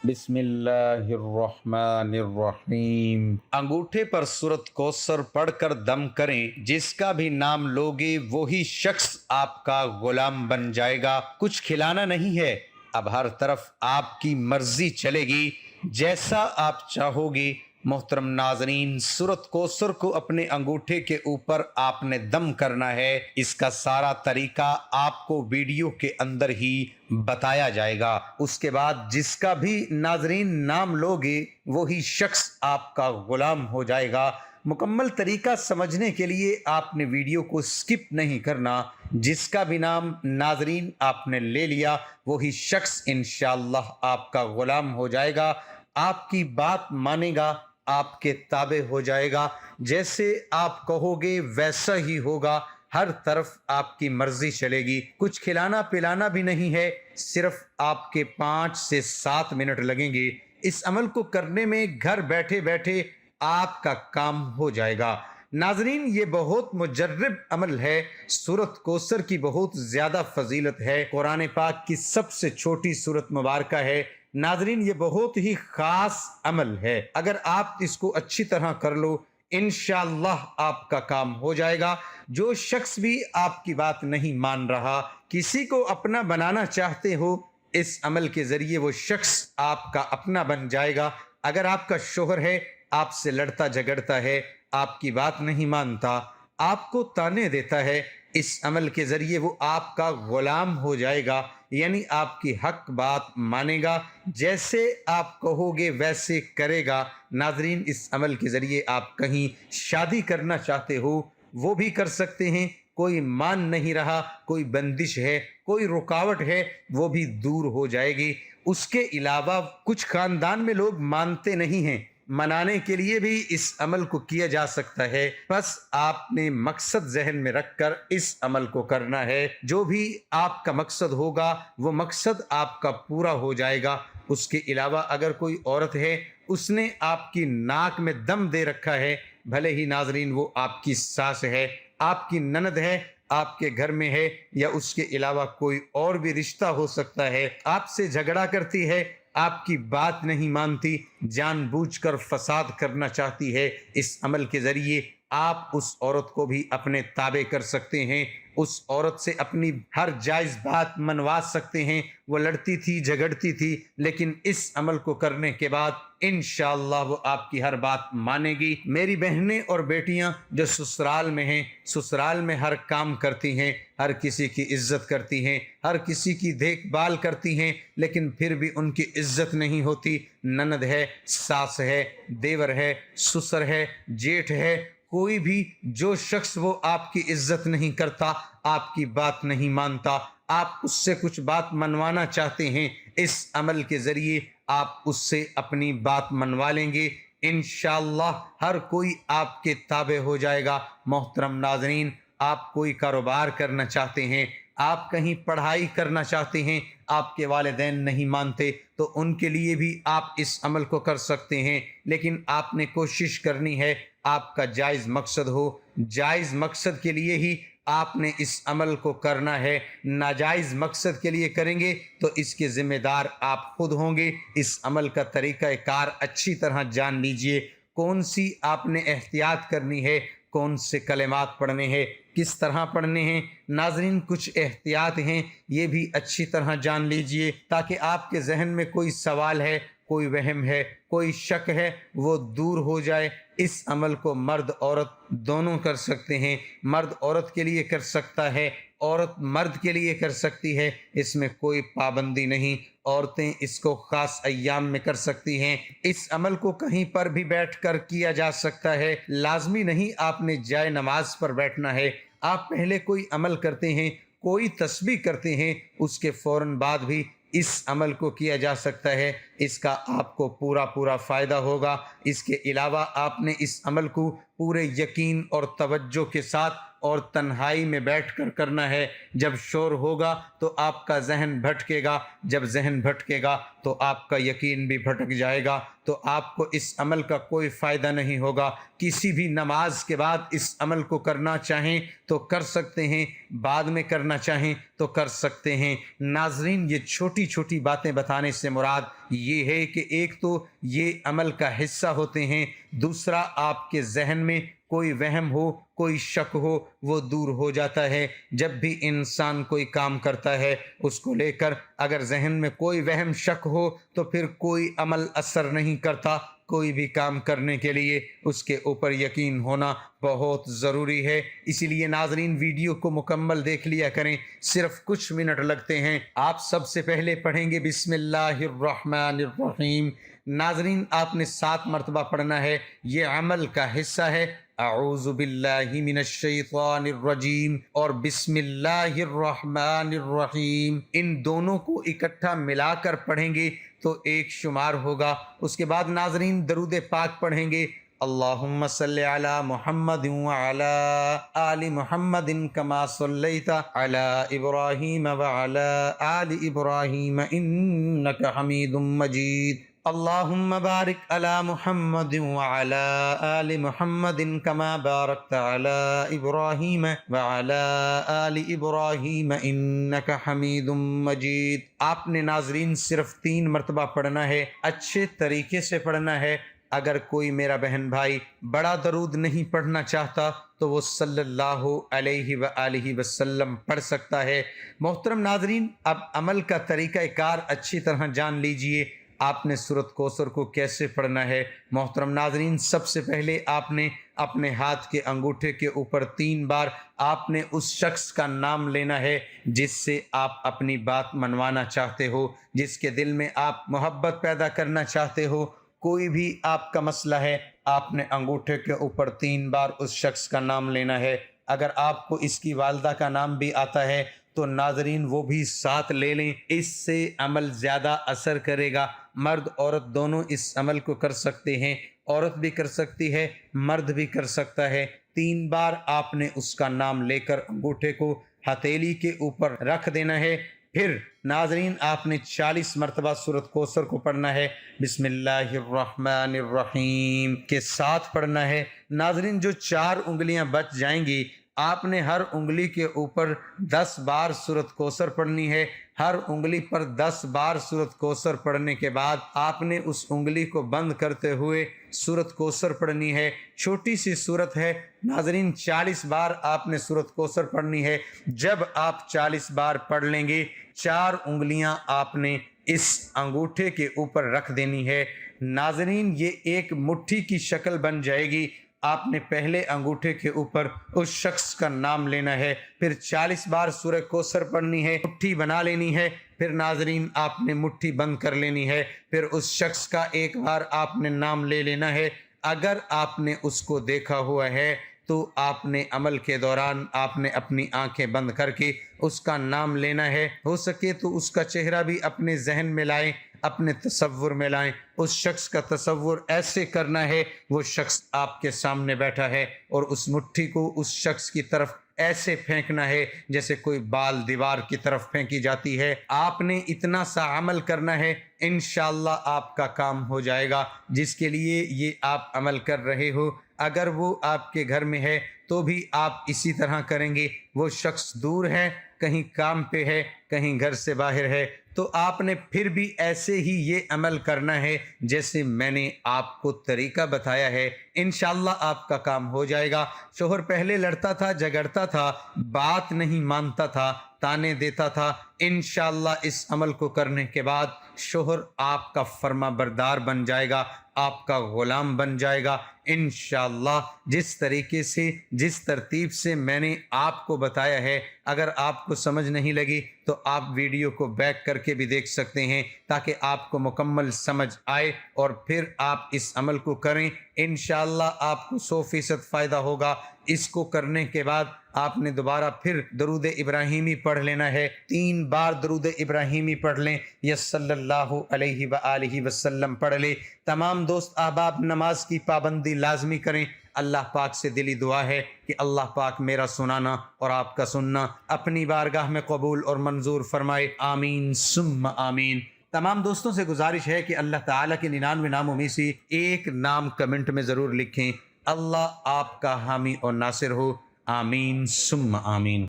بسم اللہ الرحمن الرحیم۔ انگوٹھے پر سورت کوثر پڑھ کر دم کریں، جس کا بھی نام لوگے وہی شخص آپ کا غلام بن جائے گا۔ کچھ کھلانا نہیں ہے، اب ہر طرف آپ کی مرضی چلے گی، جیسا آپ چاہو گے۔ محترم ناظرین، سورت کوثر کو اپنے انگوٹھے کے اوپر آپ نے دم کرنا ہے۔ اس کا سارا طریقہ آپ کو ویڈیو کے اندر ہی بتایا جائے گا۔ اس کے بعد جس کا بھی ناظرین نام لوگے وہی شخص آپ کا غلام ہو جائے گا۔ مکمل طریقہ سمجھنے کے لیے آپ نے ویڈیو کو سکپ نہیں کرنا۔ جس کا بھی نام ناظرین آپ نے لے لیا وہی شخص انشاءاللہ آپ کا غلام ہو جائے گا، آپ کی بات مانے گا، آپ کے تابع ہو جائے گا۔ جیسے آپ کہو گے ویسا ہی ہوگا، ہر طرف آپ کی مرضی چلے گی۔ کچھ کھلانا پلانا بھی نہیں ہے، صرف آپ کے 5 سے 7 منٹ لگیں گے۔ اس عمل کو کرنے میں گھر بیٹھے بیٹھے آپ کا کام ہو جائے گا۔ ناظرین، یہ بہت مجرب عمل ہے۔ سورت کوثر کی بہت زیادہ فضیلت ہے، قرآن پاک کی سب سے چھوٹی سورت مبارکہ ہے۔ ناظرین، یہ بہت ہی خاص عمل ہے، اگر آپ اس کو اچھی طرح کر لو انشاءاللہ آپ کا کام ہو جائے گا۔ جو شخص بھی آپ کی بات نہیں مان رہا، کسی کو اپنا بنانا چاہتے ہو، اس عمل کے ذریعے وہ شخص آپ کا اپنا بن جائے گا۔ اگر آپ کا شوہر ہے، آپ سے لڑتا جھگڑتا ہے، آپ کی بات نہیں مانتا، آپ کو تانے دیتا ہے، اس عمل کے ذریعے وہ آپ کا غلام ہو جائے گا، یعنی آپ کی حق بات مانے گا، جیسے آپ کہو گے ویسے کرے گا۔ ناظرین، اس عمل کے ذریعے آپ کہیں شادی کرنا چاہتے ہو وہ بھی کر سکتے ہیں، کوئی مان نہیں رہا، کوئی بندش ہے، کوئی رکاوٹ ہے، وہ بھی دور ہو جائے گی۔ اس کے علاوہ کچھ خاندان میں لوگ مانتے نہیں ہیں، منانے کے لیے بھی اس عمل کو کیا جا سکتا ہے۔ بس آپ نے مقصد ذہن میں رکھ کر اس عمل کو کرنا ہے، جو بھی آپ کا مقصد ہوگا وہ مقصد آپ کا پورا ہو جائے گا۔ اس کے علاوہ اگر کوئی عورت ہے، اس نے آپ کی ناک میں دم دے رکھا ہے، بھلے ہی ناظرین وہ آپ کی ساس ہے، آپ کی نند ہے، آپ کے گھر میں ہے، یا اس کے علاوہ کوئی اور بھی رشتہ ہو سکتا ہے، آپ سے جھگڑا کرتی ہے، آپ کی بات نہیں مانتی، جان بوجھ کر فساد کرنا چاہتی ہے، اس عمل کے ذریعے آپ اس عورت کو بھی اپنے تابع کر سکتے ہیں، اس عورت سے اپنی ہر جائز بات منوا سکتے ہیں۔ وہ لڑتی تھی، جھگڑتی تھی، لیکن اس عمل کو کرنے کے بعد انشاءاللہ وہ آپ کی ہر بات مانے گی۔ میری بہنیں اور بیٹیاں جو سسرال میں ہیں، سسرال میں ہر کام کرتی ہیں، ہر کسی کی عزت کرتی ہیں، ہر کسی کی دیکھ بھال کرتی ہیں، لیکن پھر بھی ان کی عزت نہیں ہوتی۔ نند ہے، ساس ہے، دیور ہے، سسر ہے، جیٹھ ہے، کوئی بھی جو شخص وہ آپ کی عزت نہیں کرتا، آپ کی بات نہیں مانتا، آپ اس سے کچھ بات منوانا چاہتے ہیں، اس عمل کے ذریعے آپ اس سے اپنی بات منوا لیں گے، انشاءاللہ ہر کوئی آپ کے تابع ہو جائے گا۔ محترم ناظرین، آپ کوئی کاروبار کرنا چاہتے ہیں، آپ کہیں پڑھائی کرنا چاہتے ہیں، آپ کے والدین نہیں مانتے، تو ان کے لیے بھی آپ اس عمل کو کر سکتے ہیں، لیکن آپ نے کوشش کرنی ہے آپ کا جائز مقصد ہو۔ جائز مقصد کے لیے ہی آپ نے اس عمل کو کرنا ہے، ناجائز مقصد کے لیے کریں گے تو اس کے ذمہ دار آپ خود ہوں گے۔ اس عمل کا طریقہ کار اچھی طرح جان لیجئے، کون سی آپ نے احتیاط کرنی ہے، کون سے کلمات پڑھنے ہیں، کس طرح پڑھنے ہیں۔ ناظرین، کچھ احتیاط ہیں، یہ بھی اچھی طرح جان لیجئے، تاکہ آپ کے ذہن میں کوئی سوال ہے، کوئی وہم ہے، کوئی شک ہے، وہ دور ہو جائے۔ اس عمل کو مرد عورت دونوں کر سکتے ہیں، مرد عورت کے لیے کر سکتا ہے، عورت مرد کے لیے کر سکتی ہے، اس میں کوئی پابندی نہیں۔ عورتیں اس کو خاص ایام میں کر سکتی ہیں۔ اس عمل کو کہیں پر بھی بیٹھ کر کیا جا سکتا ہے، لازمی نہیں آپ نے جائے نماز پر بیٹھنا ہے۔ آپ پہلے کوئی عمل کرتے ہیں، کوئی تسبیح کرتے ہیں، اس کے فوراً بعد بھی اس عمل کو کیا جا سکتا ہے، اس کا آپ کو پورا فائدہ ہوگا۔ اس کے علاوہ آپ نے اس عمل کو پورے یقین اور توجہ کے ساتھ اور تنہائی میں بیٹھ کر کرنا ہے۔ جب شور ہوگا تو آپ کا ذہن بھٹکے گا، جب ذہن بھٹکے گا تو آپ کا یقین بھی بھٹک جائے گا، تو آپ کو اس عمل کا کوئی فائدہ نہیں ہوگا۔ کسی بھی نماز کے بعد اس عمل کو کرنا چاہیں تو کر سکتے ہیں، بعد میں کرنا چاہیں تو کر سکتے ہیں۔ ناظرین، یہ چھوٹی چھوٹی باتیں بتانے سے مراد یہ ہے کہ ایک تو یہ عمل کا حصہ ہوتے ہیں، دوسرا آپ کے ذہن میں کوئی وہم ہو، کوئی شک ہو، وہ دور ہو جاتا ہے۔ جب بھی انسان کوئی کام کرتا ہے اس کو لے کر اگر ذہن میں کوئی وہم شک ہو تو پھر کوئی عمل اثر نہیں کرتا۔ کوئی بھی کام کرنے کے لیے اس کے اوپر یقین ہونا بہت ضروری ہے۔ اسی لیے ناظرین ویڈیو کو مکمل دیکھ لیا کریں، صرف کچھ منٹ لگتے ہیں۔ آپ سب سے پہلے پڑھیں گے بسم اللہ الرحمن الرحیم۔ ناظرین آپ نے 7 مرتبہ پڑھنا ہے، یہ عمل کا حصہ ہے۔ اعوذ باللہ من الشیطان الرجیم اور بسم اللہ الرحمن الرحیم، ان دونوں کو اکٹھا ملا کر پڑھیں گے تو ایک شمار ہوگا۔ اس کے بعد ناظرین درود پاک پڑھیں گے، اللہم صلی علی محمد وعلی آل محمد کما صلیت علی ابراہیم وعلی آل ابراہیم انک حمید مجید، اللہم بارک علی محمد وعلی آل محمد کما بارکت علی ابراہیم وعلی آل ابراہیم انک حمید مجید۔ آپ نے ناظرین صرف 3 مرتبہ پڑھنا ہے، اچھے طریقے سے پڑھنا ہے۔ اگر کوئی میرا بہن بھائی بڑا درود نہیں پڑھنا چاہتا تو وہ صلی اللہ علیہ وآلہ وسلم پڑھ سکتا ہے۔ محترم ناظرین اب عمل کا طریقہ کار اچھی طرح جان لیجئے۔ آپ نے سورۃ کوثر کو کیسے پڑھنا ہے؟ محترم ناظرین سب سے پہلے آپ نے اپنے ہاتھ کے انگوٹھے کے اوپر 3 بار آپ نے اس شخص کا نام لینا ہے جس سے آپ اپنی بات منوانا چاہتے ہو، جس کے دل میں آپ محبت پیدا کرنا چاہتے ہو۔ کوئی بھی آپ کا مسئلہ ہے، آپ نے انگوٹھے کے اوپر 3 بار اس شخص کا نام لینا ہے۔ اگر آپ کو اس کی والدہ کا نام بھی آتا ہے تو ناظرین وہ بھی ساتھ لے لیں، اس سے عمل زیادہ اثر کرے گا۔ مرد عورت دونوں اس عمل کو کر سکتے ہیں، عورت بھی کر سکتی ہے، مرد بھی کر سکتا ہے۔ 3 بار آپ نے اس کا نام لے کر انگوٹھے کو ہتھیلی کے اوپر رکھ دینا ہے۔ پھر ناظرین آپ نے 40 مرتبہ سورۃ کوثر کو پڑھنا ہے، بسم اللہ الرحمن الرحیم کے ساتھ پڑھنا ہے۔ ناظرین جو 4 انگلیاں بچ جائیں گی آپ نے ہر انگلی کے اوپر 10 بار سورۃ کوثر پڑھنی ہے۔ ہر انگلی پر 10 بار سورۃ کوثر پڑھنے کے بعد آپ نے اس انگلی کو بند کرتے ہوئے سورۃ کوثر پڑھنی ہے۔ چھوٹی سی سورت ہے ناظرین، 40 بار آپ نے سورۃ کوثر پڑھنی ہے۔ جب آپ 40 بار پڑھ لیں گے 4 انگلیاں آپ نے اس انگوٹھے کے اوپر رکھ دینی ہے۔ ناظرین یہ ایک مٹھی کی شکل بن جائے گی۔ آپ نے پہلے انگوٹھے کے اوپر اس شخص کا نام لینا ہے، پھر 40 بار سورہ کوثر پڑھنی ہے، مٹھی بنا لینی ہے، پھر ناظرین آپ نے مٹھی بند کر لینی ہے، پھر اس شخص کا ایک بار آپ نے نام لے لینا ہے۔ اگر آپ نے اس کو دیکھا ہوا ہے تو آپ نے عمل کے دوران آپ نے اپنی آنکھیں بند کر کے اس کا نام لینا ہے۔ ہو سکے تو اس کا چہرہ بھی اپنے ذہن میں لائیں، اپنے تصور میں لائیں۔ اس شخص کا تصور ایسے کرنا ہے وہ شخص آپ کے سامنے بیٹھا ہے اور اس مٹھی کو اس شخص کی طرف ایسے پھینکنا ہے جیسے کوئی بال دیوار کی طرف پھینکی جاتی ہے۔ آپ نے اتنا سا عمل کرنا ہے، انشاءاللہ آپ کا کام ہو جائے گا جس کے لیے یہ آپ عمل کر رہے ہو۔ اگر وہ آپ کے گھر میں ہے تو بھی آپ اسی طرح کریں گے۔ وہ شخص دور ہے، کہیں کام پہ ہے، کہیں گھر سے باہر ہے، تو آپ نے پھر بھی ایسے ہی یہ عمل کرنا ہے جیسے میں نے آپ کو طریقہ بتایا ہے۔ انشاءاللہ آپ کا کام ہو جائے گا۔ شوہر پہلے لڑتا تھا، جھگڑتا تھا، بات نہیں مانتا تھا، تانے دیتا تھا۔ انشاءاللہ اس عمل کو کرنے کے بعد شوہر آپ کا فرما بردار بن جائے گا، آپ کا غلام بن جائے گا انشاءاللہ۔ جس طریقے سے، جس ترتیب سے میں نے آپ کو بتایا ہے، اگر آپ کو سمجھ نہیں لگی تو آپ ویڈیو کو بیک کر کے بھی دیکھ سکتے ہیں تاکہ آپ کو مکمل سمجھ آئے اور پھر آپ اس عمل کو کریں۔ انشاءاللہ آپ کو 100% فائدہ ہوگا۔ اس کو کرنے کے بعد آپ نے دوبارہ پھر درود ابراہیمی پڑھ لینا ہے۔ 3 بار درود ابراہیمی پڑھ لیں یا صلی اللہ علیہ وآلہ وسلم پڑھ لیں۔ تمام دوست احباب نماز کی پابندی لازمی کریں۔ اللہ پاک سے دلی دعا ہے کہ اللہ پاک میرا سنانا اور آپ کا سننا اپنی بارگاہ میں قبول اور منظور فرمائے، آمین ثم آمین۔ تمام دوستوں سے گزارش ہے کہ اللہ تعالیٰ کے 99 ناموں میں سے ایک نام کمنٹ میں ضرور لکھیں۔ اللہ آپ کا حامی اور ناصر ہو، آمین ثم آمین۔